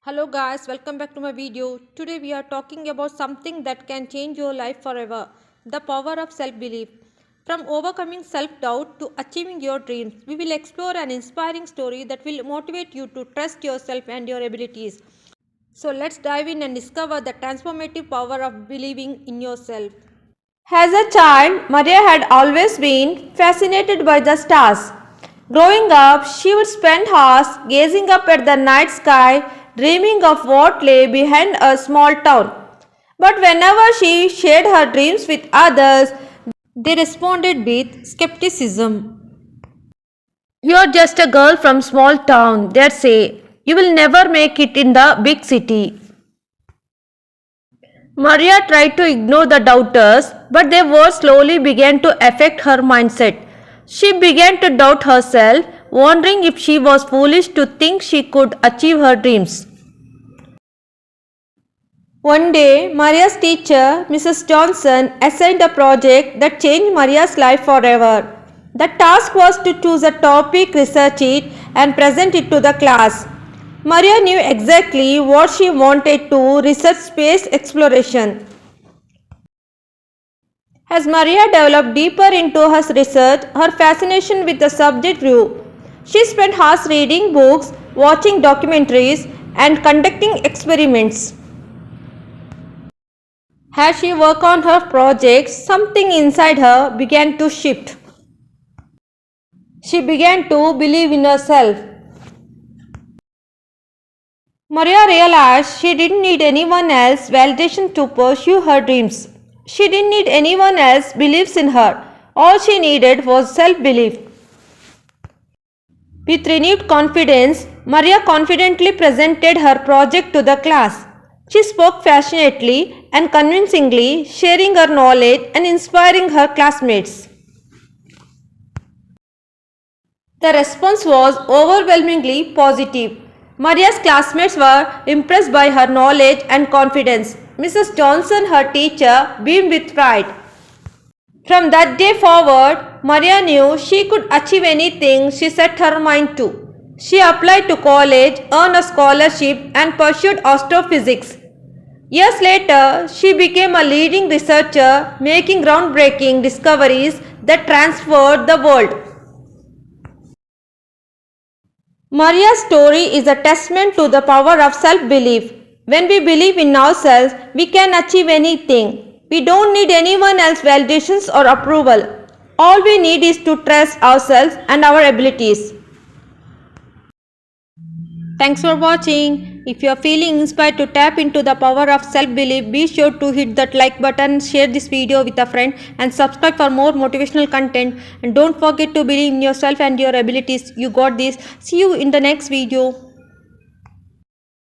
Hello guys, welcome back to my video. Today we are talking about something that can change your life forever. The power of self-belief. From overcoming self-doubt to achieving your dreams, we will explore an inspiring story that will motivate you to trust yourself and your abilities. So let's dive in and discover the transformative power of believing in yourself. As a child, Maria had always been fascinated by the stars. Growing up, she would spend hours gazing up at the night sky, dreaming of what lay behind a small town. But whenever she shared her dreams with others, they responded with skepticism. "You're just a girl from small town," they'd say. "You will never make it in the big city." Maria tried to ignore the doubters, but their words slowly began to affect her mindset. She began to doubt herself, wondering if she was foolish to think she could achieve her dreams. One day, Maria's teacher, Mrs. Johnson, assigned a project that changed Maria's life forever. The task was to choose a topic, research it, and present it to the class. Maria knew exactly what she wanted to research: space exploration. As Maria developed deeper into her research, her fascination with the subject grew. She spent hours reading books, watching documentaries, and conducting experiments. As she worked on her projects, something inside her began to shift. She began to believe in herself. Maria realized she didn't need anyone else's validation to pursue her dreams. She didn't need anyone else's beliefs in her. All she needed was self-belief. With renewed confidence, Maria confidently presented her project to the class. She spoke passionately and convincingly, sharing her knowledge and inspiring her classmates. The response was overwhelmingly positive. Maria's classmates were impressed by her knowledge and confidence. Mrs. Johnson, her teacher, beamed with pride. From that day forward, Maria knew she could achieve anything she set her mind to. She applied to college, earned a scholarship, and pursued astrophysics. Years later, she became a leading researcher, making groundbreaking discoveries that transformed the world. Maria's story is a testament to the power of self-belief. When we believe in ourselves, we can achieve anything. We don't need anyone else's validations or approval. All we need is to trust ourselves and our abilities. Thanks for watching. If you are feeling inspired to tap into the power of self-belief, be sure to hit that like button, share this video with a friend, and subscribe for more motivational content. And don't forget to believe in yourself and your abilities. You got this. See you in the next video.